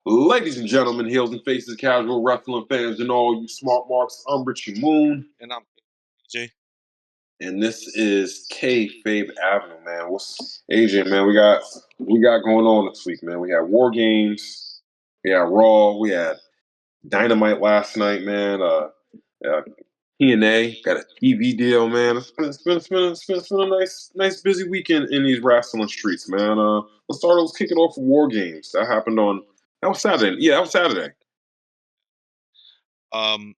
Ladies and gentlemen, heels and faces, casual wrestling fans, and all you smart marks, I'm Richie Moon, And I'm AJ. and this is Kayfabe Avenue, man. What's AJ, man? We got going on this week, man. We had War Games, we had Raw, we had Dynamite last night, man. Uh TNA got a TV deal, man. It's been a nice busy weekend in these wrestling streets, man. Let's kick it off with War Games. That was Saturday. Yeah, that was Saturday. Um,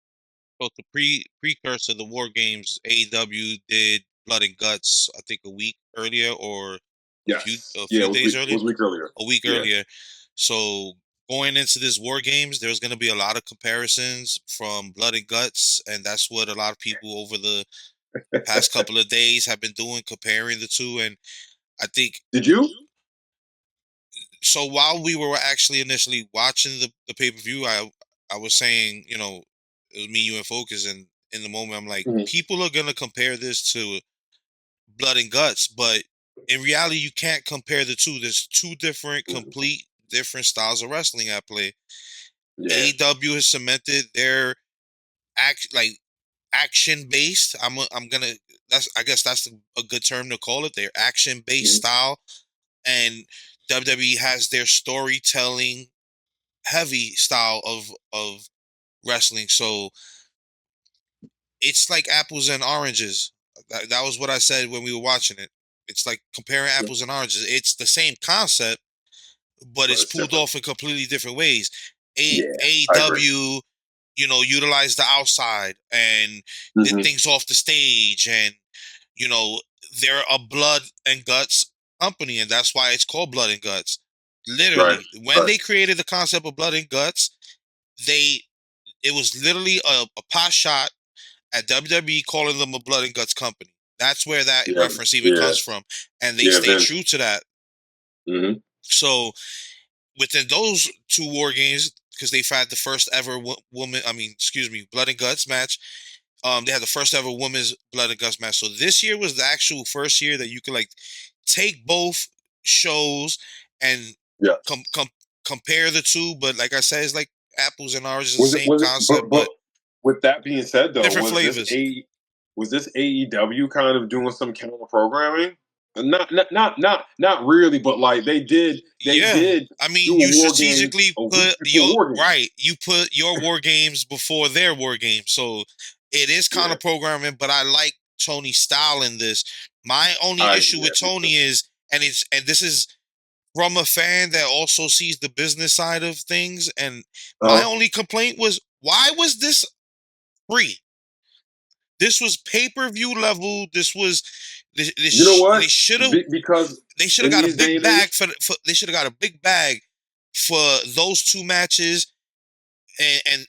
both the precursor, the War Games, AEW did Blood and Guts. I think a week earlier, or Yes. a Yeah, few days it earlier. was a week earlier. A week Yeah. earlier. So going into this War Games, there's going to be a lot of comparisons from Blood and Guts, and that's what a lot of people over the past couple of days have been doing, comparing the two. And I think Did you? so. While we were actually initially watching the pay per view, I was saying, it was me, you, and Focus, and in the moment, I'm like, Mhm. people are gonna compare this to Blood and Guts, but in reality, you can't compare the two. There's two different, Mhm. complete different styles of wrestling at play. Yeah. AEW has cemented their action based. I'm gonna I guess that's a good term to call it. Their action based Mhm. style, and WWE has their storytelling heavy style of wrestling. So it's like apples and oranges. That was what I said when we were watching it. It's like comparing apples and oranges. It's the same concept, but But it's it's pulled different. off in completely different ways. Yeah, I agree. AEW, utilize the outside and did Hmm. things off the stage, and you know they're a blood and guts company, and that's why it's called Blood and Guts. Right. Literally, when Right. they created the concept of blood and guts, they it was literally a pot shot at WWE calling them a blood and guts company. That's where that Yeah. reference even Yeah. comes from, and they Yeah, stay Vince. true to that. Hmm. So within those two War Games, because they've had the first ever blood and guts match. They had the first ever women's blood and guts match. So this year was the actual first year that you could like take both shows and Yeah. com- com- compare the two. But like I said, it's like apples and oranges, the Was it? same Was it? concept, But but with that being said, though, different flavors. Was this AEW kind of doing some counter programming? Not really, but like they Yeah, did I do mean, a you War Games strategically a week put before War Games. you put your War Games before their War Games, so it is kind Yeah, of programming. But I like Tony's style in this. My only I issue yeah, with me too. Tony is, and this is from a fan that also sees the business side of things, and my Uh, only complaint was, why was this free? This was pay per view level. This was you know they what? should have Because they should have in got a these day big and age, bag for they should have got a big bag for those two matches, and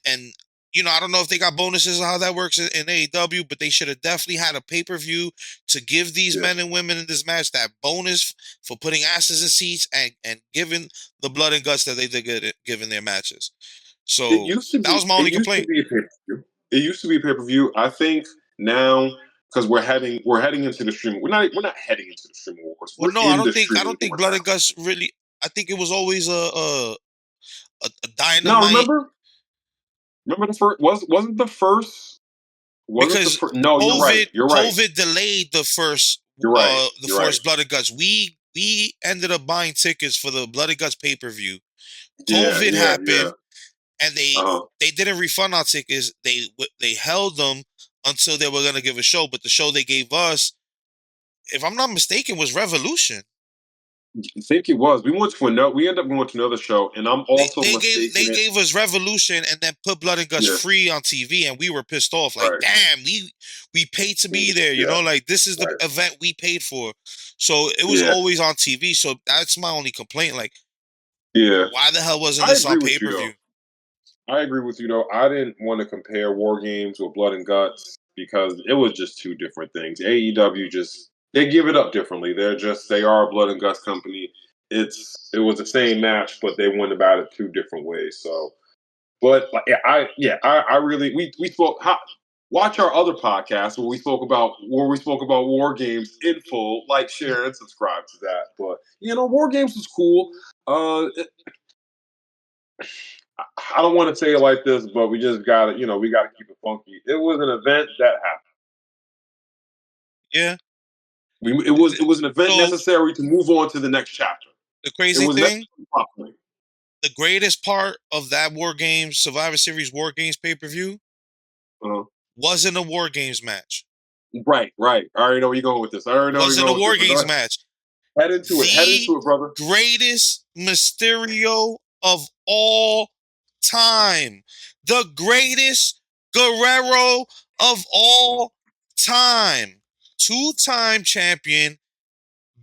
I don't know if they got bonuses or how that works in AEW, but they should have definitely had a pay per view to give these yeah, men and women in this match that bonus for putting asses in seats and giving the blood and guts that they did give in their matches. it So used to that be. was my It only used to complaint. be a pay per view. It used to be a pay per view. I think now because we're heading into the streaming. We're not heading into the streaming wars. Well, We're no, in the I streaming don't think wars blood and now. guts really. I think it was always a No, dynamite. remember the first wasn't the first wasn't the Because first. No, you're right. You're right. COVID delayed You're right. the You're right. first Blood and Guts. We ended up buying tickets for the Blood and Guts pay per view. Yeah, COVID yeah, yeah. happened, and Uh-huh. they didn't refund our tickets. They held them until they were gonna give a show. But the show they gave us, if I'm not mistaken, was Revolution. I think it was. We ended up going to another show, and I'm also They mistaken it. gave us Revolution and then put Blood and Guts Yeah, free on TV, and we were pissed off. Like, right. damn, we paid to be there. Yeah, Like this is the right. event we paid for. So it was Yeah, always on TV. So that's my only complaint. Like, yeah. why the hell wasn't I this on agree pay with you per though. view? I agree with you though. I didn't want to compare War Games with Blood and Guts because it was just two different things. AEW just they give it up differently. They are a Blood and Guts company. It was the same match, but they went about it two different ways. So, but like, I really we spoke. Watch our other podcast where we spoke about War Games in full. Like, share, and subscribe to that. But War Games was cool. I don't want to say it like this, but we just got to, we got to keep it funky. It was an event that happened. Yeah. It was an event So necessary to move on to the next chapter. the It crazy was thing, necessary. the greatest part of that War Games Survivor Series War Games pay-per-view Uh, wasn't a War Games match. right, right. I already know where you're going with this. I already know where you're Wasn't a going with War this. But go Games ahead. match. Head into it. Head The into it, brother. greatest Mysterio of all time. The greatest Guerrero of all time. Two-time champion.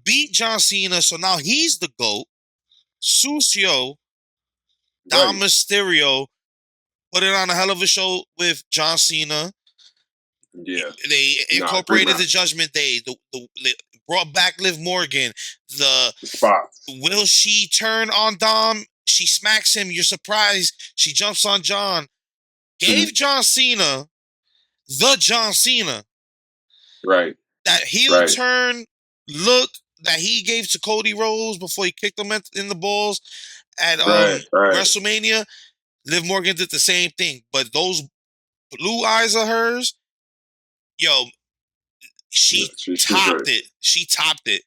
Beat John Cena, so now he's the GOAT. Sucio, Dom Right. Mysterio, put it on a hell of a show with John Cena. Yeah. They Nah, great incorporated the match. Judgment Day. They brought back Liv Morgan. The The spots. will she turn on Dom? She smacks him. You're surprised. She jumps on John. Mhm. Gave John Cena the John Cena. Right. That heel Right. turn look that he gave to Cody Rhodes before he kicked him in the balls at Right. Right. WrestleMania. Liv Morgan did the same thing, but those blue eyes of hers, yo, Yeah, she she's topped great. it. She topped it.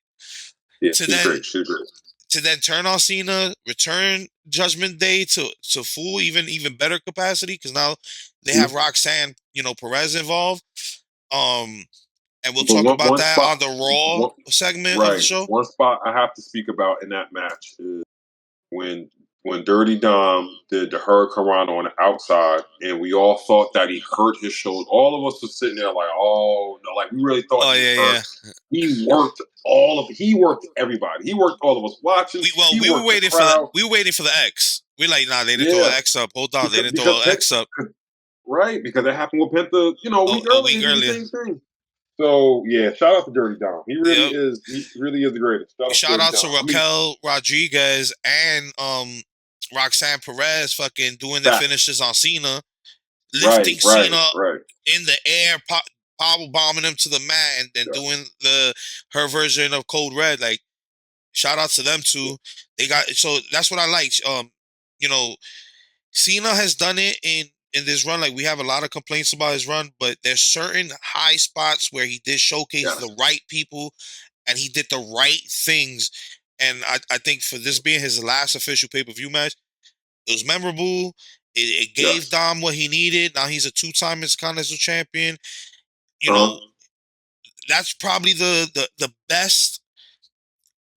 Yeah, To she's then great. She's great. turn on Cena, return Judgment Day to full even better capacity because now they have Mhm. Roxanne, Perez involved. And we'll But talk about one that spot, on the Raw one, segment of the right? show. One spot I have to speak about in that match is when Dirty Dom did the Hurricane on the outside, and we all thought that he hurt his shoulder. All of us was sitting there like, "Oh no!" Like we really thought Oh he was yeah, hurt. yeah. He worked everybody. He worked all of us watching. He We were worked the waiting for crowd. the X. We're like, nah, they didn't throw Yeah, an X up. Hold on, they didn't because throw an Pent, X up right? Because it happened with Penta, a week a earlier. week He did the earlier. same thing. So yeah, shout out to Dirty Dom. He really Yep. is. He really is the greatest. Shout out to Shout Dirty out to Dom. I mean, Raquel Rodriguez and Roxanne Perez fucking doing their facts. finishes on Cena, Right, lifting right, Cena right. in the air, power bombing him to the mat, and then Yeah. doing her version of Code Red. Like, shout out to them too. They got so that's what I like. You know, Cena has done it in this run. Like we have a lot of complaints about his run, but there's certain high spots where he did showcase Yes. the right people and he did the right things. And I think for this being his last official pay-per-view match, it was memorable. It gave Yes. Dom what he needed. Now he's a two-time Intercontinental champion. You know, Uh-huh. that's probably the best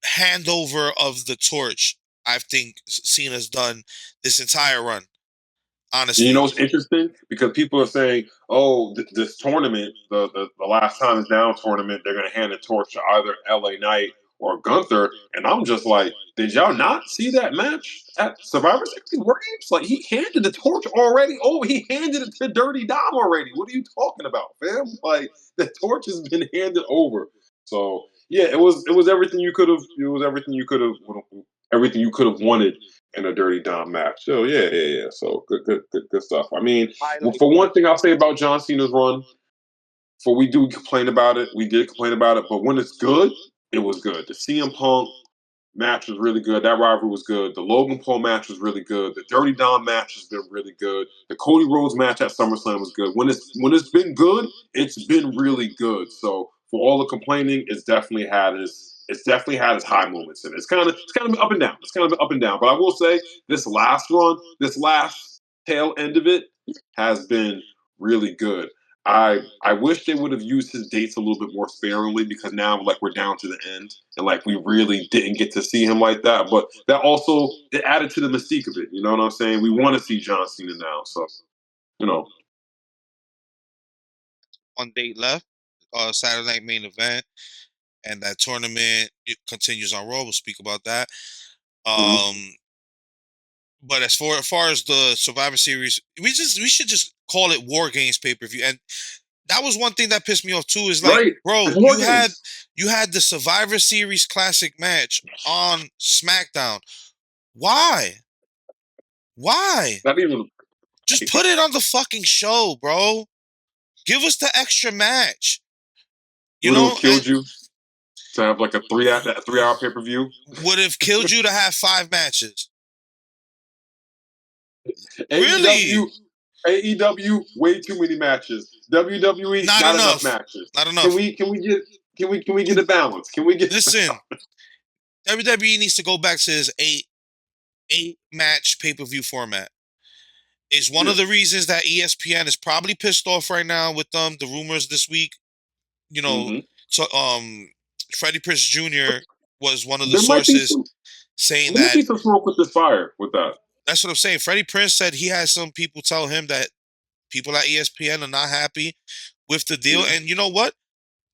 handover of the torch I think Cena's done this entire run. And you Honestly. know what's interesting? Because people are saying, "Oh, this tournament, the last time is down tournament, they're going to hand the torch to either LA Knight or Gunther." And I'm just like, "Did y'all not see that match at Survivor Series Wargames? Like he handed the torch already. Oh, he handed it to Dirty Dom already. What are you talking about, fam? Like the torch has been handed over." So yeah, it was everything you could have. It was everything you could have wanted in a Dirty Dom match. So yeah, yeah, yeah. So good stuff. I mean, well, for one thing, I'll say about John Cena's run, for we do complain about it, we did complain about it, but when it's good, it was good. The CM Punk match was really good. That rivalry was good. The Logan Paul match was really good. The Dirty Dom match has been really good. The Cody Rhodes match at SummerSlam was good. When it's been good, it's been really good. So for all the complaining, it's definitely had its high moments in it. It's kind of been up and down. It's kind of been up and down. But I will say this last run, this last tail end of it has been really good. I wish they would have used his dates a little bit more sparingly because now like we're down to the end and like we really didn't get to see him like that. But that also it added to the mystique of it. You know what I'm saying? We want to see John Cena now, so you know. One date left, Saturday night main event, and that tournament it continues on Raw. We'll speak about that. Mhm. Um, but as far as the Survivor Series, we should just call it War Games pay per view. And that was one thing that pissed me off too. Is like, Right, bro, it's War Games. you had the Survivor Series Classic match on SmackDown. Why? Why? Not even Just put it on the fucking show, bro. Give us the extra match. You would have know, and killed you to have like a 3 hour pay per view. would have killed you to have 5 matches. Really? AEW, AEW, way too many matches. WWE, Not not enough enough. matches. Not Can enough. we can we get can we get a balance? Can we get Listen, WWE needs to go back to his eight match pay per view format. It's one yeah. of the reasons that ESPN is probably pissed off right now with the rumors this week. You know, hmm so Freddie Prinze Jr. was one of the There might be sources some saying there might that. be some smoke with this fire with that. That's what I'm saying. Freddie Prinze said he has some people tell him that people at ESPN are not happy with the deal, Yeah. and you know what?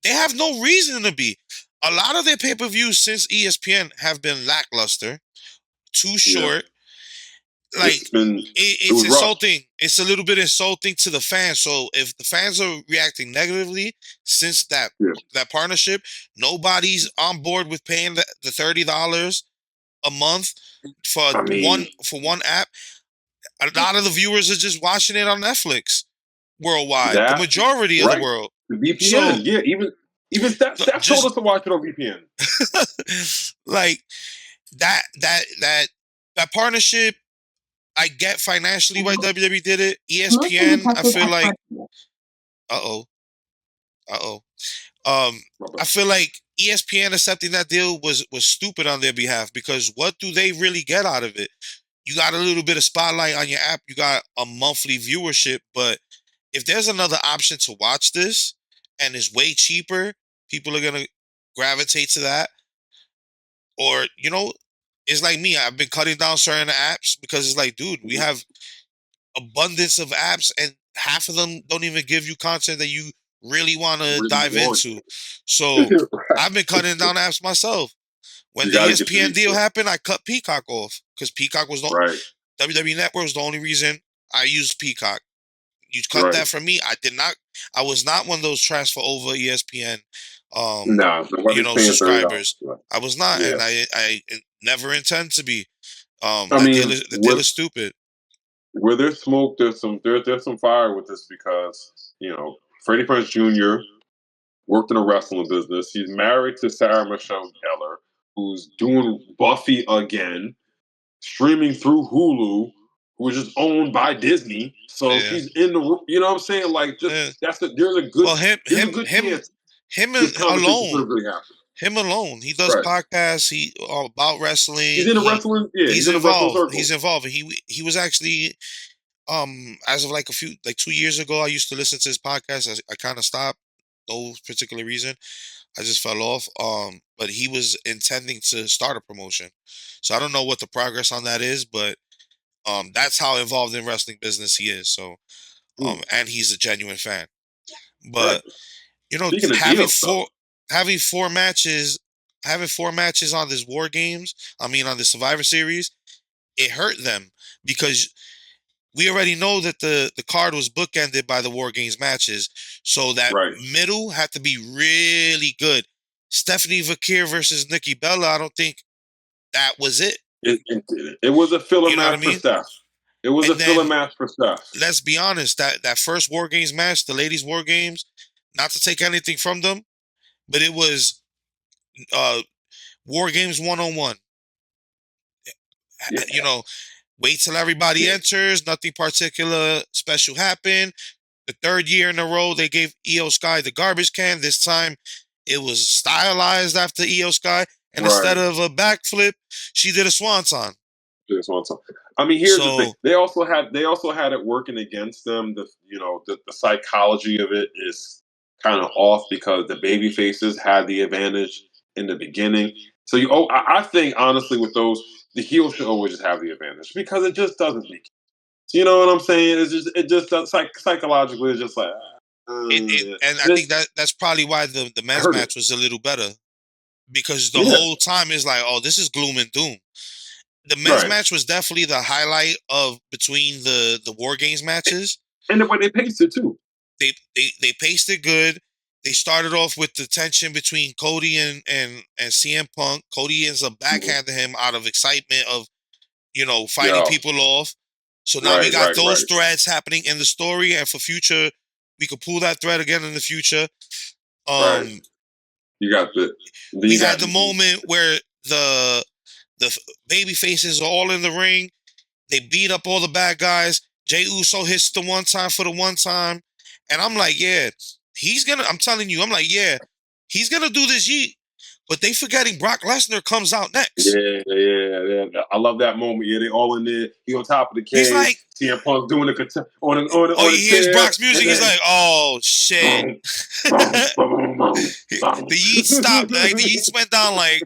They have no reason to be. A lot of their pay per views since ESPN have been lackluster, too Yeah. short. It's Like been it it's was rough. insulting. It's a little bit insulting to the fans. So if the fans are reacting negatively since Yeah. that partnership, nobody's on board with paying the $30 a month for I mean one app. A lot of the viewers are just watching it on Netflix worldwide. The that majority of the right. world. The So VPN, yeah, even Steph told us just to watch it on VPN. like that partnership, I get financially why WWE did it. ESPN, I feel like, uh oh, uh oh. I feel like ESPN accepting that deal was stupid on their behalf because what do they really get out of it? You got a little bit of spotlight on your app. You got a monthly viewership, but if there's another option to watch this and it's way cheaper, people are gonna gravitate to that. Or it's like me. I've been cutting down certain apps because it's like, dude, we have abundance of apps and half of them don't even give you content that you really want to Really dive want. into. So I've been cutting down apps myself. When You the gotta get ESPN used deal to it. happened, I cut Peacock off because Peacock was not Right. WWE Network was the only reason I used Peacock. You cut Right. that from me. I did not. I was not one of those transfer over ESPN, Nah, nobody's paying $30. subscribers. I was not, Yeah. and I never intend to be. I That deal mean, is the deal is stupid. where there's smoke, there's some fire with this because Freddie Prinze Jr. worked in a wrestling business. He's married to Sarah Michelle Gellar, who's doing Buffy again, streaming through Hulu, who is just owned by Disney. So Yeah. she's in the, you know what I'm saying? Like, just Yeah. Well, there's a good chance him this conversation could alone. have really happened. Him alone. He does Right. podcasts. He about wrestling. He's in the wrestling. Yeah, he's in the wrestling involved. circle. He's involved. He was actually as of like 2 years ago. I used to listen to his podcast. I kind of stopped. No particular reason. I just fell off. But he was intending to start a promotion. So I don't know what the progress on that is, but that's how involved in wrestling business he is. So and he's a genuine fan. Right. But Speaking of having deal stuff, having four matches, on this War Games, I mean on the Survivor Series, it hurt them because we already know that the card was bookended by the War Games matches, so that right? middle had to be really good. Stephanie Vakir versus Nikki Bella, I don't think that was it. It was a filler You know what I match for mean? Steph. It was And a filler then match for Steph. let's be honest, that first War Games match, the ladies War Games, not to take anything from them, but it was uh War Games 101. Yeah, Wait till everybody yeah, enters, nothing particular special happened. The third year in a row, they gave Io Sky the garbage can. This time, it was stylized after Io Sky, and right. instead of a backflip, she did a swanton. Just one time. I mean, here's the thing. So They also had it working against them. The psychology of it is kind of off because the baby faces had the advantage in the beginning. So I think honestly with those, the heel should always just have the advantage because it just doesn't make. You know what I'm saying? It just does, psychologically it's just like. and I think that's probably why the I men's heard it. match was a little better because the Yeah. whole time is like, oh, this is gloom and doom. The men's Right. match was definitely the highlight of between the War Games matches. And the way they paced it too. They paced it good. They started off with the tension between Cody and CM Punk. Cody ends up backhanding him out of excitement of fighting Yeah. people off. So now we got Right. those threads happening in the story, and for future, we could pull that thread again in the future. Right. You got We had the moment where the baby faces are all in the ring. They beat up all the bad guys. Jey Uso hits the one time for the one time. And I'm like, yeah, I'm telling you, I'm like, yeah, he's going to do this yeet. But they forgetting Brock Lesnar comes out next. Yeah. I love that moment. Yeah, they all in there. He on top of the He's cage. like, CM Punk doing oh, on he the hears chair, Brock's music. and He's then like, oh, shit. boom, boom, boom, boom, The yeet stopped. Like, the yeets went down like,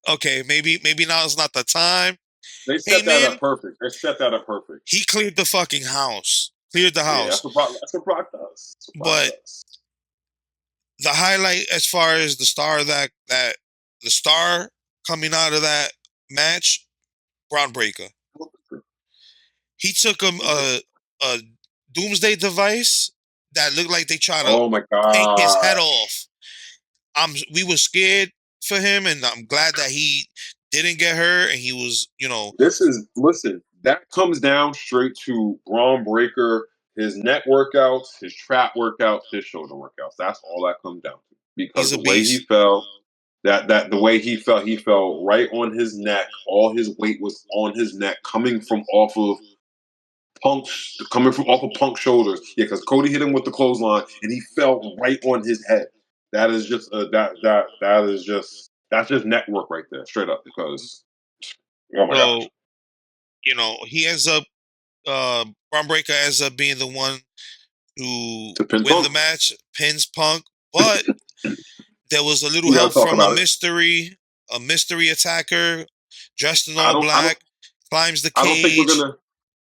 okay, maybe now is not the time. They set Came that in, up perfect. They set that up perfect. he cleared the fucking house. Cleared the Yeah, house. that's what Brock does. That's what Brock But does. the highlight as far as the star the star coming out of that match, Braun Breaker. He took him a doomsday device that looked like they trying to Oh my take his head god. off. We were scared for him, and I'm glad that he didn't get hurt, and he was, Listen, that comes down straight to Braun Breaker, his neck workouts, his trap workouts, his shoulder workouts. That's all that comes down to. Because he's a the way he beast. fell, the way he fell right on his neck. All his weight was on his neck, coming from off of Punk's shoulders. Yeah, because Cody hit him with the clothesline, and he fell right on his head. That is just that's just network right there, straight up. Because oh my So gosh, he ends up Braun Breaker ends up being the one to to pin win the Punk, match, pins Punk, but there was a little we got to help talk from about it. a mystery attacker dressed in I all don't, I don't, black, climbs the I don't think we're cage, gonna,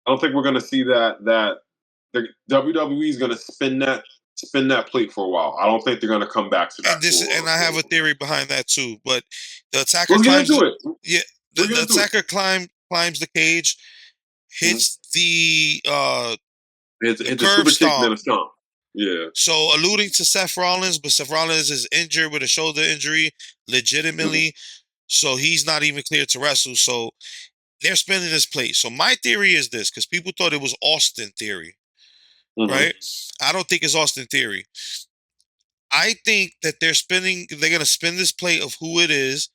I don't think we're gonna see that the WWE is gonna spin that plate for a while. I don't think they're gonna come back to that and I have a theory behind that too. But the attacker Let's get climbs, into it. yeah, We're the getting into it. attacker climbs the cage, Mm-hmm. hits the It's a curb super kick and then stomp. a stomp. Yeah. So alluding to Seth Rollins, but Seth Rollins is injured with a shoulder injury, Mm-hmm. legitimately. So he's not even cleared to wrestle. So they're spinning this plate. So my theory is this, because people thought it was Austin Theory, Mm-hmm. right? I don't think it's Austin Theory. I think that they're gonna spin this plate of who it is,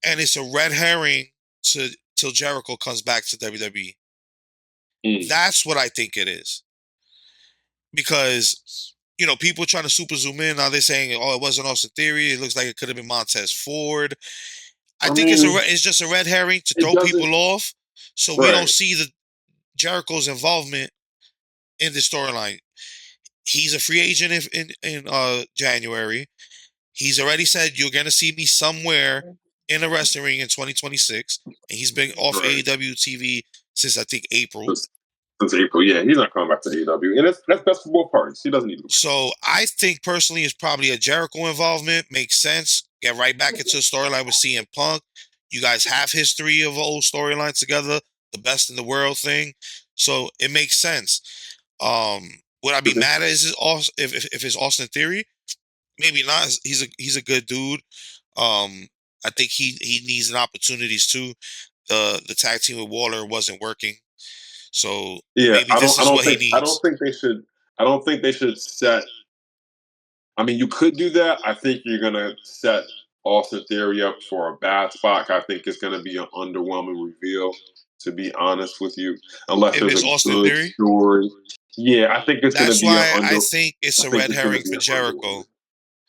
and it's a red herring till Jericho comes back to WWE. Mm. That's what I think it is. Because people trying to super zoom in. Now they're saying, "Oh, it wasn't Austin Theory. It looks like it could have been Montez Ford." I I think mean, it's just a red herring to it throw doesn't. people off, so we don't Right. see the Jericho's involvement in the storyline. He's a free agent in January. He's already said you're gonna see me somewhere in a wrestling ring in 2026, and he's been off Right. AEW TV since I think April. Since, since April, yeah, he's not coming back to AEW, and that's best for both parties. He doesn't need to go back. So I think personally it's probably a Jericho involvement. Makes sense. Get right back into the storyline with CM Punk. You guys have history of old storylines together, the best in the world thing. So it makes sense. Would I be mad at if it's Austin Theory? Maybe not. He's a good dude. I think he needs an opportunities too. The tag team with Waller wasn't working, so Yeah, maybe this is what he I don't needs. think they should. I don't think they should set. I mean, you could do that. I think you're gonna set Austin Theory up for a bad spot. I think it's gonna be an underwhelming reveal. To be honest with you, unless If there's it's a Austin good Theory, story. Yeah, I think it's gonna that's be an why I under. think it's I a think red it's gonna herring be for an underwhelming. Jericho.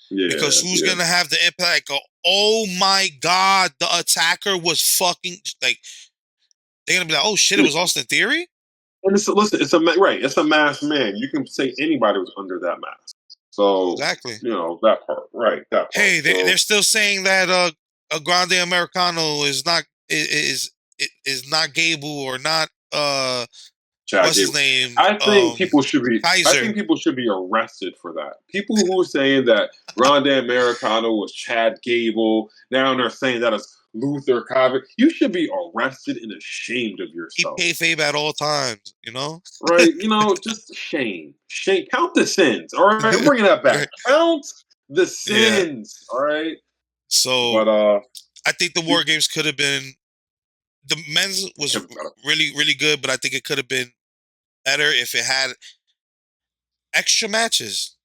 Because Yeah, who's yeah. gonna have the impact? Go, oh my god, the attacker was fucking like. They're gonna be like, oh shit, it was Austin Theory. And listen, right. It's a masked man. You can say anybody was under that mask. So Exactly. that part, right? That part. Hey, they're So still saying that a Grande Americano is not Gable or not Chad what's his Gable. name I think people should be. I Kaiser. think people should be arrested for that. People who are saying that Grande Americano was Chad Gable, now they're saying that it's Luther Kavik. You should be arrested and ashamed of Keep yourself. kayfabe at all times. You know. Right? Just shame. Shame. Count the sins. All right. I'm bringing that back. Count the Yeah. sins. All right. So But I think the War Games could have been the men's was it really really good, but I think it could have been better if it had extra matches.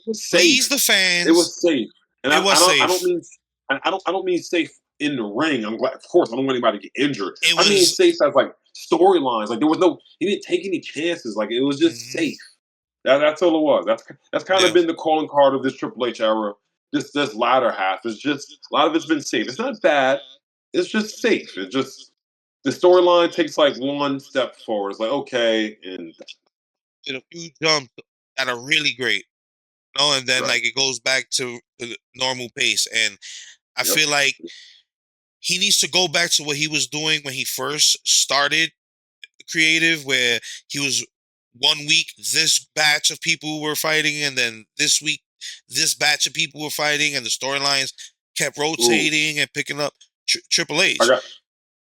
was Please safe. the It fans. was safe. And It was I don't safe. mean I don't mean safe in the ring. I'm glad, of course, I don't want anybody to get injured. It I mean, was. safe as like storylines. Like there was no, he didn't take any chances. Like it was just Mhm. safe. That's all it was. That's kind of Yeah. been the calling card of this Triple H era. This latter half is just a lot of it's been safe. It's not bad. It's just safe. It's just the storyline takes like one step forward. It's like okay, and Did a few jumps that are really great. And then right. like it goes back to the normal pace. And I Yep. feel like he needs to go back to what he was doing when he first started creative, where he was 1 week this batch of people were fighting, and then this week this batch of people were fighting, and the storylines kept Ooh, rotating and picking up. Triple I H, got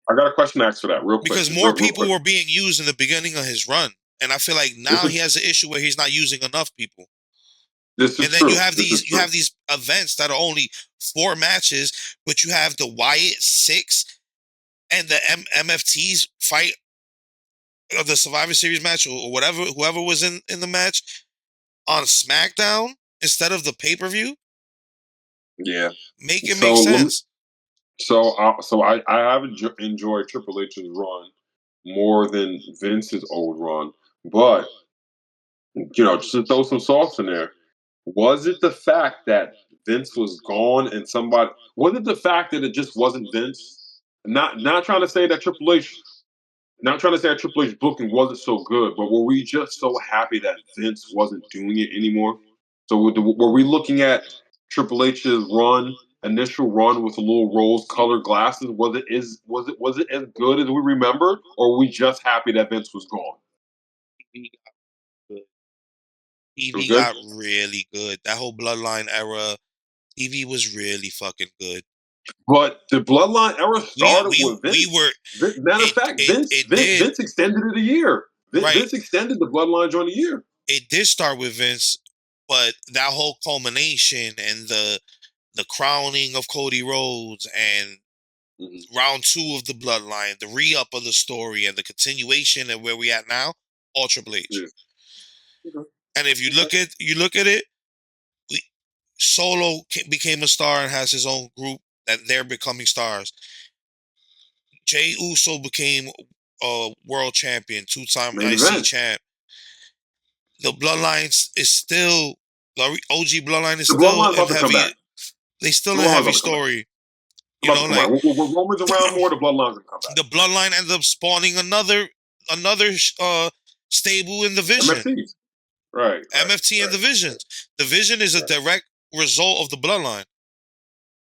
I got a question to ask for that real quick. because Just more real people quick. were being used in the beginning of his run, and I feel like This now he is has an issue where he's not using enough people. this is And then you true. have This is these you true. have these events that are only 4 matches, but you have the Wyatt six and the MFTs fight of the Survivor Series match, or whatever, whoever was in the match on SmackDown instead of the pay-per-view. Yeah. Make it make So let me, sense. I have enjoyed Triple H's run more than Vince's old run, but just to throw some sauce in there, was it the fact that Vince was gone and somebody? Was it the fact that it just wasn't Vince? Not trying to say that Triple H, not trying to say that Triple H booking wasn't so good, but were we just so happy that Vince wasn't doing it anymore? So were we looking at Triple H's initial run with the little rose-colored glasses? Was it as good as we remembered, or were we just happy that Vince was gone? TV got good. It was TV good. got really good. That whole Bloodline era, TV was really fucking good. But the Bloodline era We started we with we Vince. were Matter of it fact, it Vince it Vince, did Vince extended it a year. right. Vince extended the Bloodline joint a year. It did start with Vince, but that whole culmination and the crowning of Cody Rhodes and Mhm. round two of the Bloodline, the re-up of the story, and the continuation of where we at now, all Triple H. Yeah. Okay. And if Okay. you look at it, we, Solo became a star and has his own group that they're becoming stars. Jay Uso became a world champion, two-time Main IC event. champ. The Bloodlines is still the OG Bloodline is The still Bloodline's in about to come heavy. back. They The still in Bloodline's heavy about to come back. story. It's about to come back. Like With Roman's around more, the Bloodline's gonna come back. the Bloodline ended up spawning another stable in the Vision. MFT. Right. Right. MFT and Right. the Visions. The Vision is a Right. direct result of the Bloodline.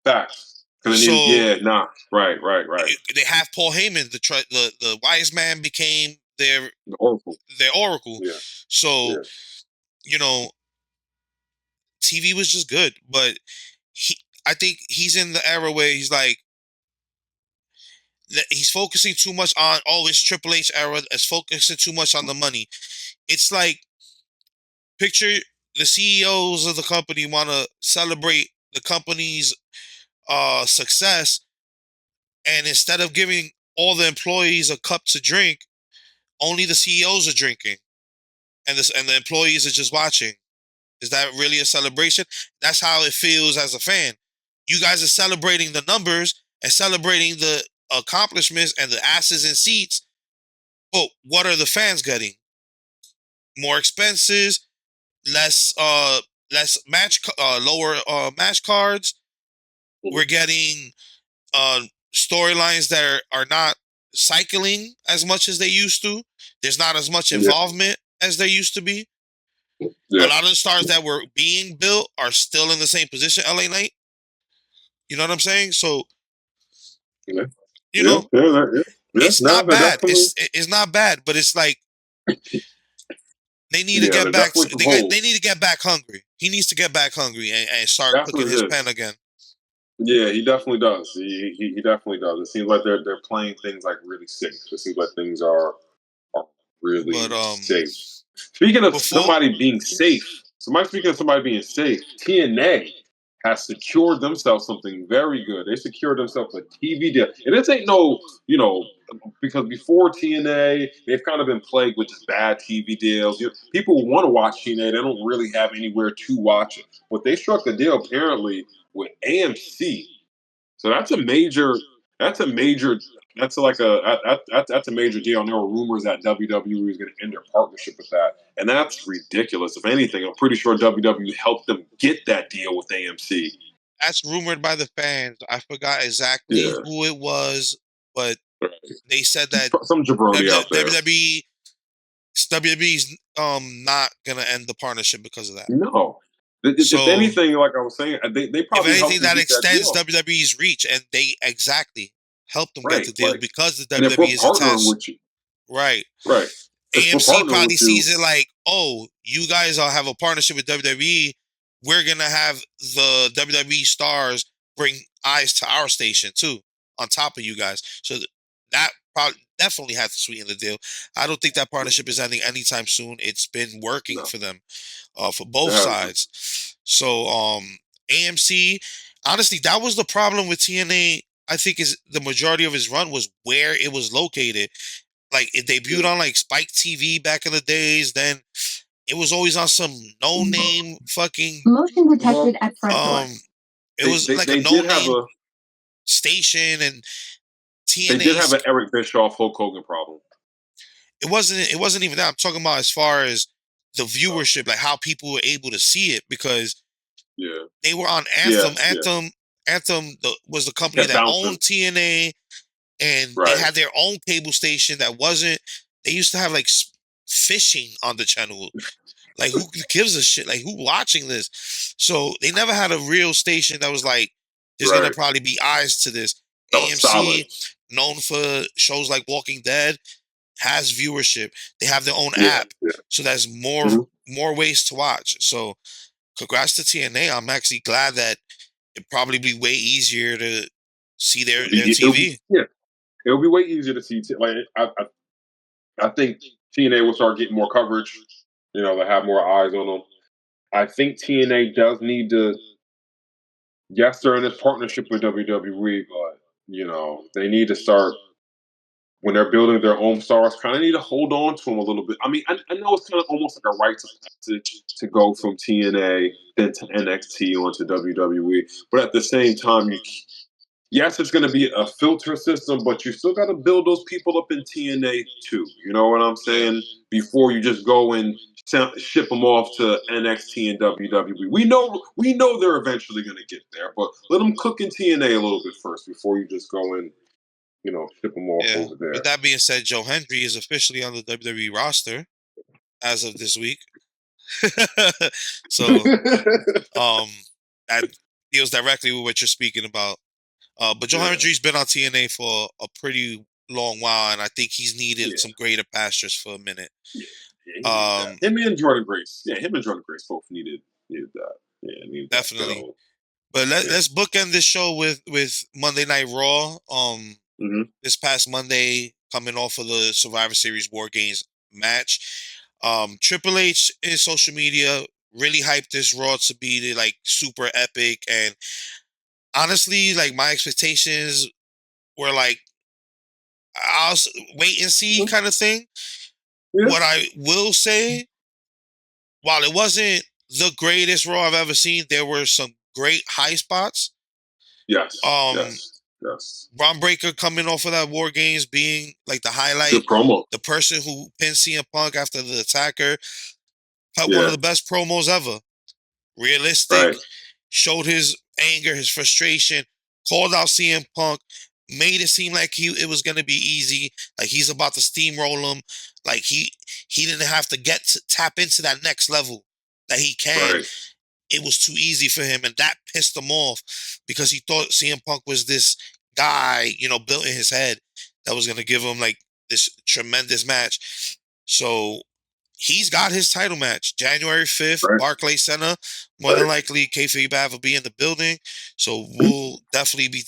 Facts. Because they needed. So Yeah. Nah. Right. Right. Right. they have Paul Heyman. The wise man became The Oracle. their oracle. Yeah. So Yeah. you know, TV was just good, but he, I think he's in the era where he's like he's focusing too much on it's Triple H era. It's focusing too much on the money. It's like picture the CEOs of the company want to celebrate the company's success, and instead of giving all the employees a cup to drink, only the CEOs are drinking, and the employees are just watching. Is that really a celebration? That's how it feels as a fan. You guys are celebrating the numbers and celebrating the accomplishments and the asses in seats. But what are the fans getting? More expenses, less lower match cards. We're getting uh storylines that are not cycling as much as they used to. There's not as much Yeah. involvement as there used to be. A Yeah. lot of the stars that were being built are still in the same position. LA Knight, you know what I'm saying? So Yeah. you Yeah. know, Yeah. Yeah. Yeah. it's No, not they're bad. definitely. It's not bad, but it's like they need to Yeah. get They're back. definitely some They holes. need to get back hungry. He needs to get back hungry and start That's cooking what it his is. pen again. Yeah, he definitely does. He definitely does. It seems like they're playing things like really safe. It seems like things are But really safe. Speaking of before somebody being safe, speaking of somebody being safe, TNA has secured themselves something very good. They secured themselves a TV deal, and this ain't no, because before TNA, they've kind of been plagued with just bad TV deals. People want to watch TNA, they don't really have anywhere to watch it. But they struck a deal apparently with AMC So that's a major. That's a major. That's like that's a major deal. And there were rumors that WWE was going to end their partnership with that, and that's ridiculous. If anything, I'm pretty sure WWE helped them get that deal with AMC. That's rumored by the fans. I forgot exactly Yeah, who it was, but right. they said that Some jabroni out there. WWE's not gonna end the partnership because of that. No, if So anything, like I was saying, they if probably helped anything, them that get that extends deal. WWE's reach, and they exactly helped them get Right, the deal right. because the And if we're WWE is partnering attached. with you, Right. right, if we're AMC partnering probably with you, sees it like, oh, you guys all have a partnership with WWE. We're gonna have the WWE stars bring eyes to our station too, on top of you guys. So that probably definitely has to sweeten the deal. I don't think that partnership is ending anytime soon. It's been working no, for them, for it both hasn't. sides. So AMC, honestly, that was the problem with TNA. I think is the majority of his run was where it was located. Like it debuted Yeah. on like Spike TV back in the days. Then it was always on some no name fucking Motion detected Well, at front door. um. It was like a they no did have name a station, and they did TNA's. have an Eric Bischoff Hulk Hogan problem. It wasn't even that. I'm talking about as far as the Oh, viewership, like how people were able to see it because yeah, they were on yeah, Anthem. yeah. Anthem was the It company kept that bouncing. owned TNA, and they Right, had their own cable station that wasn't. They used to have like fishing on the channel. Like who gives a shit? Like who watching this? So they never had a real station that was like, there's gonna right. probably be eyes to this. That was solid. AMC, known for shows like Walking Dead, has viewership. They have their own Yeah, app, yeah. so there's Mm-hmm. more ways to watch. So congrats to TNA. I'm actually glad that it'd probably be way easier to see their TV. Yeah, it'll be way easier to see. Like I think TNA will start getting more coverage. You know, they have more eyes on them. I think TNA does need to. Yes, they're in this partnership with WWE, but you know they need to start when they're building their own stars. Kind of need to hold on to them a little bit. I mean, I know it's kind of almost like a rite of passage to go from TNA then to NXT onto WWE, but at the same time, yes, it's going to be a filter system, but you still got to build those people up in TNA too. You know what I'm Yeah, saying? Before you just go and ship them off to NXT and WWE. We know they're eventually going to get there, but let them cook in TNA a little bit first before you just go and ship them off yeah. over With there. that being said, Joe Hendry is officially on the WWE roster as of this week. So um, that deals directly with what you're speaking about. But Joe Yeah, Hendry's been on TNA for a pretty long while, and I think he's needed yeah, some greater pastures for a minute. yeah, yeah. He needed Um, that. Him and Jordan Grace. Yeah, him and Jordan Grace both needed that. Yeah, needed that. definitely. Go. But Yeah. let's bookend this show with Monday Night Raw. Mm-hmm. This past Monday, coming off of the Survivor Series War Games match, Triple H in social media really hyped this Raw to be like super epic, and honestly, like my expectations were like wait and see kind of thing. Yeah. What I will say, while it wasn't the greatest Raw I've ever seen, there were some great high spots. Yes. Um, Yes. Yes. Braun Breaker coming off of that War Games being like the highlight, Good promo. the person who pinned CM Punk after the attacker, had one of Yeah. the best promos ever. Realistic, Right. showed his anger, his frustration, called out CM Punk, made it seem like it was gonna be easy, like he's about to steamroll him, like he didn't have to tap into that next level that he can. Right. It was too easy for him, and that pissed him off because he thought CM Punk was this guy, built in his head that was gonna give him like this tremendous match. So he's got his title match January 5th, Right. Barclays Center. More than Right. likely, Kayfabe will be in the building. So we'll definitely be,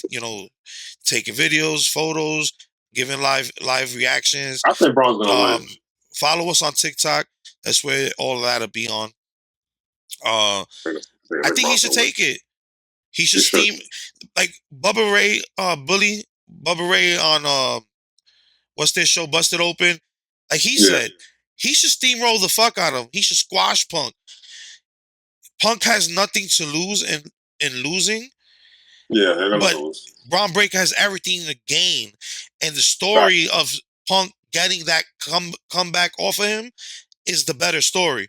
taking videos, photos, giving live reactions. I think Braun's gonna win. Um, Follow us on TikTok. That's where all of that'll be on. Uh, I think he Braun's should gonna win. take it. He should He should. steam like Bubba Ray, Bubba Ray on what's their show, Busted Open. Like he Yeah. said, he should steamroll the fuck out of him. He should squash Punk. Punk has nothing to lose in losing. Yeah, they're gonna But lose. Braun Breaker has everything to gain, and the Facts. story of Punk getting that comeback off of him is the better story.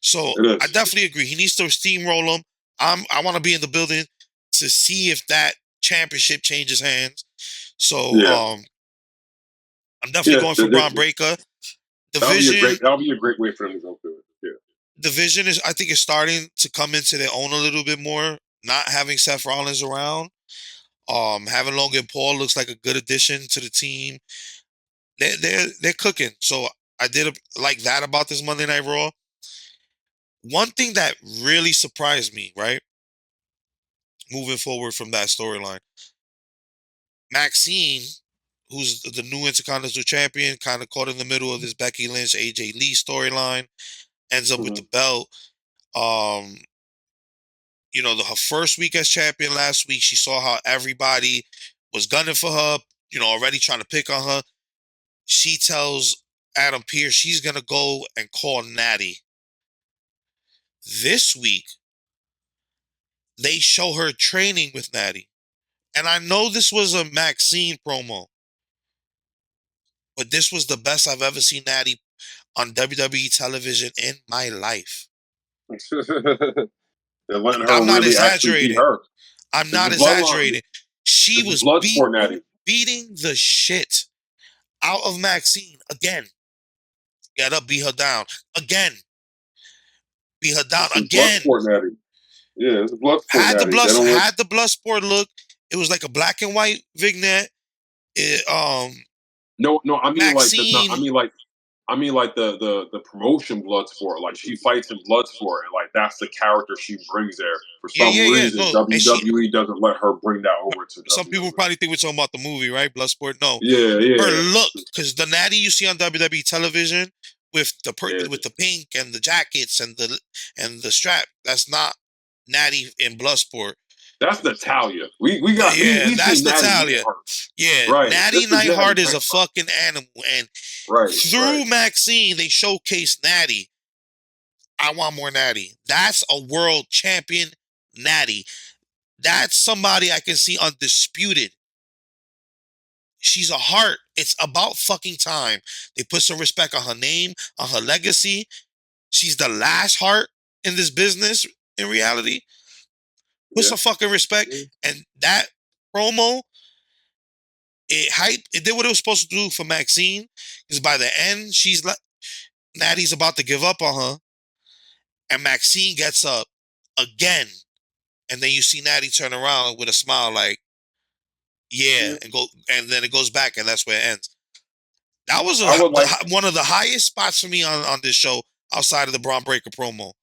So It I is. definitely agree. He needs to steamroll him. I want to be in the building to see if that championship changes hands. So Yeah, I'm definitely yeah. going for Braun Breaker. Division That'll be a great way for them to go through it. Yeah. division is, I think, is starting to come into their own a little bit more. Not having Seth Rollins around, having Logan Paul looks like a good addition to the team. They're cooking. So I did like that about this Monday Night Raw. One thing that really surprised me, right, moving forward from that storyline, Maxine, who's the new Intercontinental Champion, kind of caught in the middle of this Becky Lynch, AJ Lee storyline, ends up with the Mhm. belt. Um, her first week as champion last week, she saw how everybody was gunning for her, already trying to pick on her. She tells Adam Pearce she's gonna go and call Natty. This week, they show her training with Natty. And I know this was a Maxine promo, but this was the best I've ever seen Natty on WWE television in my life. They're letting I'm her not really actually be exaggerating. her. I'm This not is bloodline. exaggerating. She This is was blood sport, Natty. beating the shit out of Maxine again. Get up, beat her down again. Beat her down This is blood again. sport, Natty. Yeah, it's a blood sport, Had the Natty. blood They don't let. had the blood sport look. It was like a black and white vignette. It, No, no. I mean, like the. Maxine. I mean, like the promotion blood sport. Like she fights in blood sport, and like that's the character she brings there. For Yeah, some yeah, yeah. reason, No, and she. WWE doesn't let her bring that over to Some people WWE. probably think we're talking about the movie, right? Bloodsport. No, Yeah, her yeah, look, because the Natty you see on WWE television with yeah. with the pink and the jackets and the strap, that's not Natty in Bloodsport. That's Natalia. We Yeah, seen that's Natty Natalia. Neidhart. Yeah, Right. Natty This is Natty Nightheart is a Neidhart. fucking animal, and Right, right. through Maxine, they showcase Natty. I want more Natty. That's a world champion Natty. That's somebody I can see undisputed. She's a heart. It's about fucking time. They put some respect on her name, on her legacy. She's the last heart in this business in reality. Put Yeah. some fucking respect. And that promo, it did what it was supposed to do for Maxine. Because by the end, Natty's about to give up on her. And Maxine gets up again. And then you see Natty turn around with a smile like, yeah, Yeah. and then it goes back and that's where it ends. That was I would like one of the highest spots for me on this show outside of the Braun Breaker promo.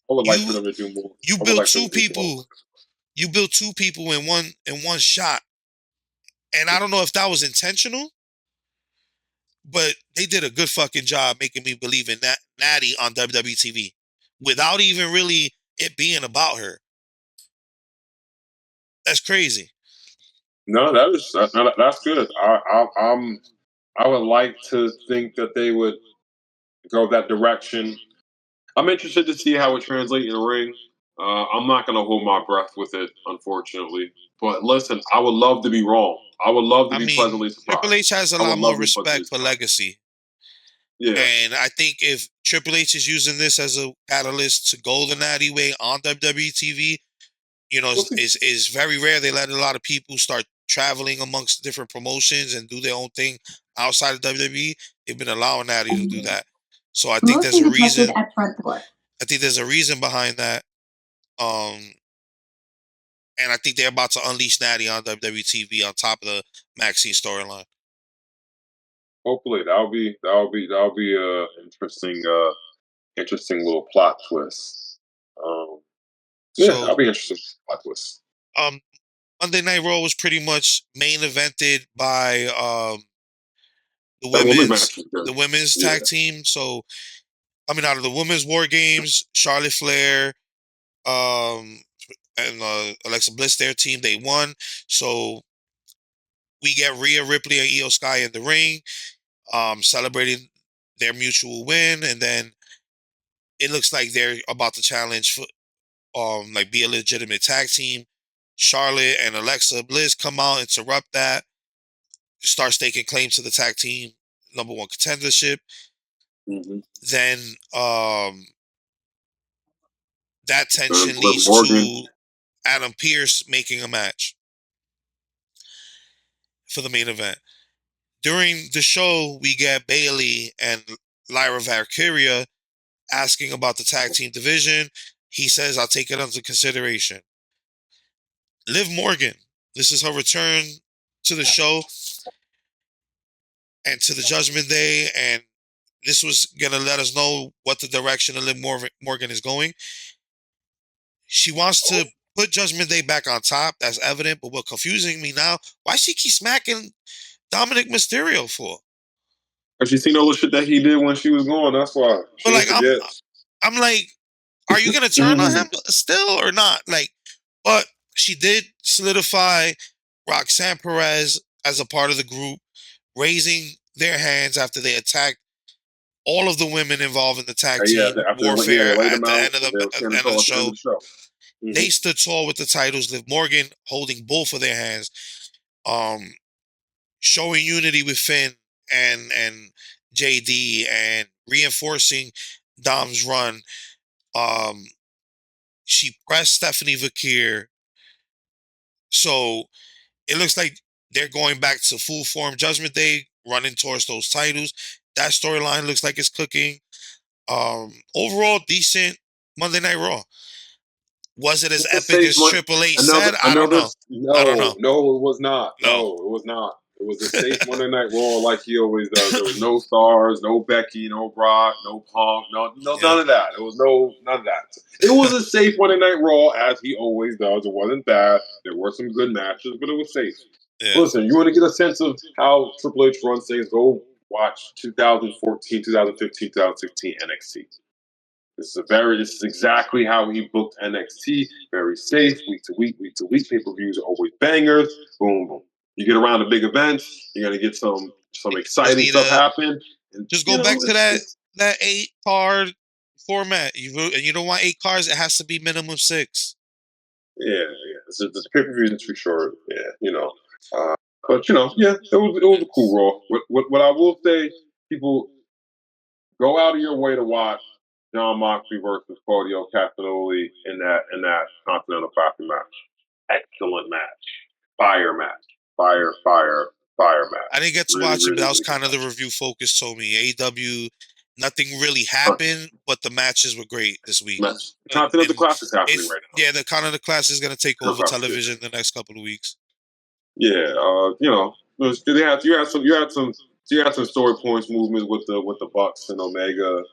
I would like for You them to do more. you I would built like for them two to do more. people. You built two people in one shot, and I don't know if that was intentional, but they did a good fucking job making me believe in that Natty on WWE TV without even really it being about her. That's crazy. No, that's good. I would like to think that they would go that direction. I'm interested to see how it translates in the ring. I'm not going to hold my breath with it, unfortunately. But listen, I would love to be wrong. I would love to I be mean, pleasantly Triple surprised. H has a I would lot more love to be pleasantly respect for surprised. legacy. Yeah, And I think if Triple H is using this as a catalyst to go the Natty way on WWE TV, we'll see. is very rare. They let a lot of people start traveling amongst different promotions and do their own thing outside of WWE. They've been allowing Natty to do that. So I think there's Mostly a detected reason. at front door. I think there's a reason behind that. Um, and I think they're about to unleash Natty on WWE TV on top of the Maxine storyline. Hopefully, that'll be a interesting little plot twist. Yeah, So I'll be interested in the plot twist. um, Monday Night Raw was pretty much main evented by the That women's women's match was good. the women's Yeah, tag team. So coming out of the women's War Games, Charlotte Flair, um, and Alexa Bliss, their team, they won. So we get Rhea Ripley and Io Sky in the ring, celebrating their mutual win, and then it looks like they're about to challenge for like be a legitimate tag team. Charlotte and Alexa Bliss come out, interrupt that, start staking claim to the tag team #1 contendership. Mm-hmm. Then that tension Liv leads Morgan. to Adam Pearce making a match for the main event. During the show, we get Bayley and Lyra Valkyria asking about the tag team division. He says, I'll take it under consideration. Liv Morgan, this is her return to the show and to the Judgment Day, and this was going to let us know what the direction of Liv Morgan is going. She wants to put Judgment Day back on top. That's evident, but what's confusing me now, why she keep smacking Dominic Mysterio for? Has she seen all the shit that he did when she was gone? That's why. She But didn't like, forget. I'm like, are you gonna turn on him still or not? Like, but she did solidify Roxanne Perez as a part of the group, raising their hands after they attacked all of the women involved in the tag Yeah, team after they warfare laid at him the out, end of they were the standing end of tall the at the end of show. the show. They stood tall with the titles. Liv Morgan holding both of their hands, showing unity with Finn and JD, and reinforcing Dom's run. She pressed Stephanie Vakir, so it looks like they're going back to full form Judgment Day, running towards those titles. That storyline looks like it's cooking. Overall, decent Monday Night Raw. Was it as Just a epic safe as one. Triple H said? I don't Another. know. I don't know. No, it was not. No. No, it was not. It was a safe Monday Night Raw like he always does. There was no stars, no Becky, no Brock, no Punk, Yeah. none of that. There was none of that. It was a safe Monday Night Raw as he always does. It wasn't bad. There were some good matches, but it was safe. Yeah. Listen, you want to get a sense of how Triple H runs things? Go watch 2014, 2015, 2016 NXT. This is exactly how he booked NXT. Very safe, week to week, week to week. Pay-per-views are always bangers. Boom, boom. You get around the big events, you're gonna get some exciting stuff happen. And just go back to that 8-card format. You don't want 8 cards, it has to be minimum 6. Yeah. It's pay-per-views for sure. Yeah. But yeah, it was a cool Raw. What I will say, people go out of your way to watch John Moxley versus Claudio Castagnoli in that Continental Classic match. Excellent match. Fire match. Fire match. I didn't get to Really, watch it, but really, that was really kind of the review focus told me. AEW, nothing really happened, but the matches were great this week. match. Continental Classic is happening right now. Yeah, the Continental Classic is going to take over television the next couple of weeks. Yeah, you had some story points movement with the Bucks and Omega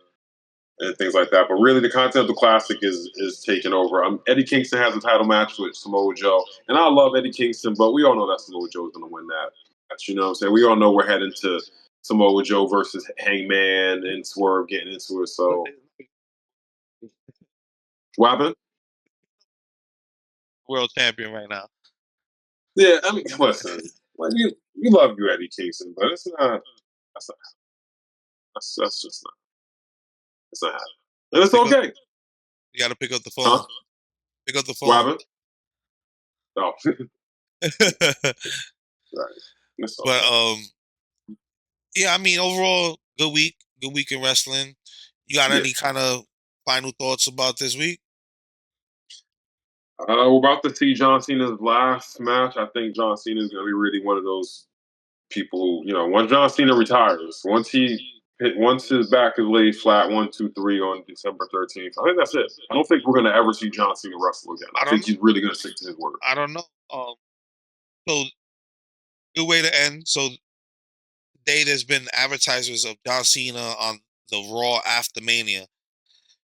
and things like that. But really, the Continental Classic is taking over. Eddie Kingston has a title match with Samoa Joe, and I love Eddie Kingston, but we all know that Samoa Joe is going to win that match. You know what I'm saying? We all know we're heading to Samoa Joe versus Hangman and Swerve getting into it. So, what happened? World champion right now. Yeah, I mean, listen, we love you, Eddie Kingston, but it's not. That's just not. It's not happening, and it's okay. You got to pick up the phone. Huh? Pick up the phone. What happened? No. Right. But yeah, I mean, overall, good week in wrestling. You got any kind of final thoughts about this week? We're about to see John Cena's last match. I think John Cena is going to be really one of those people who, once John Cena retires, once his back is laid flat, 1, 2, 3 on December 13th, I think that's it. I don't think we're going to ever see John Cena wrestle again. I think he's really going to stick to his word. I don't know. So good way to end. So there's been advertisers of John Cena on the Raw after Mania.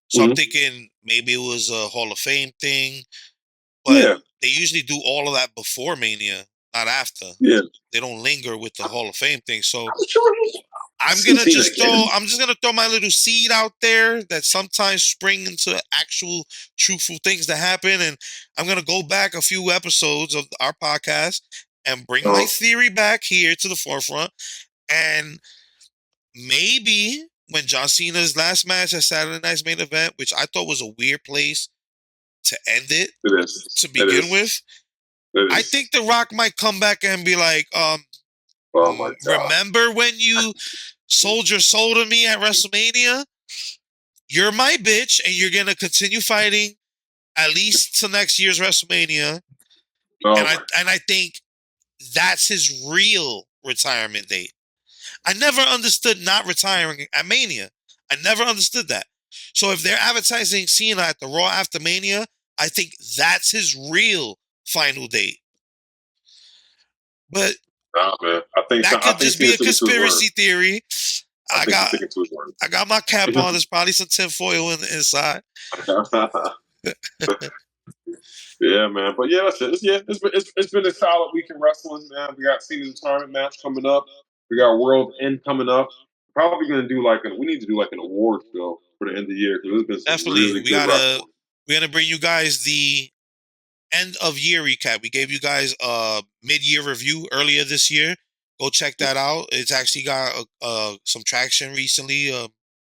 So I'm thinking maybe it was a Hall of Fame thing, but they usually do all of that before Mania, not after. Yeah, they don't linger with the Hall of Fame thing. So I'm just gonna throw my little seed out there that sometimes spring into actual truthful things that happen, and I'm gonna go back a few episodes of our podcast and bring my theory back here to the forefront, and maybe when John Cena's last match at Saturday Night's Main Event, which I thought was a weird place to end it to begin with, It I is. think The Rock might come back and be like, Oh my god. remember when you sold your soul to me at WrestleMania? You're my bitch, and you're gonna continue fighting at least till next year's WrestleMania. Oh And my. I think that's his real retirement date. I never understood not retiring at Mania. I never understood that. So if they're advertising Cena at the Raw after Mania, I think that's his real final date. But Nah, man. I think so. that I could think just be Cena's a sticking to his word. conspiracy theory. I I think he's got sticking to his word. I got my cap on. There's probably some tinfoil in the inside. Yeah, man. But yeah, that's it. It's been a solid week in wrestling, man. We got Cena's retirement match coming up. We got World End coming up. Probably gonna do we need to do like an award show for the end of the year because there's been some Definitely, really good wrestling. we're gonna bring you guys the end of year recap. We gave you guys a mid year review earlier this year. Go check that out. It's actually got some traction recently.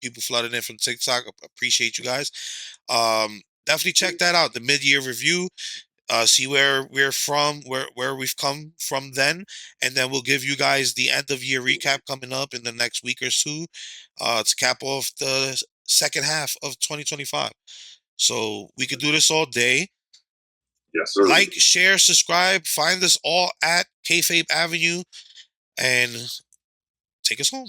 People flooded in from TikTok. Appreciate you guys. Definitely check that out. The mid year review. See where we're from, where we've come from then, and then we'll give you guys the end of year recap coming up in the next week or two, to cap off the second half of 2025. So we could do this all day. Yes, sir. Like, share, subscribe. Find us all at Kayfabe Avenue and take us home.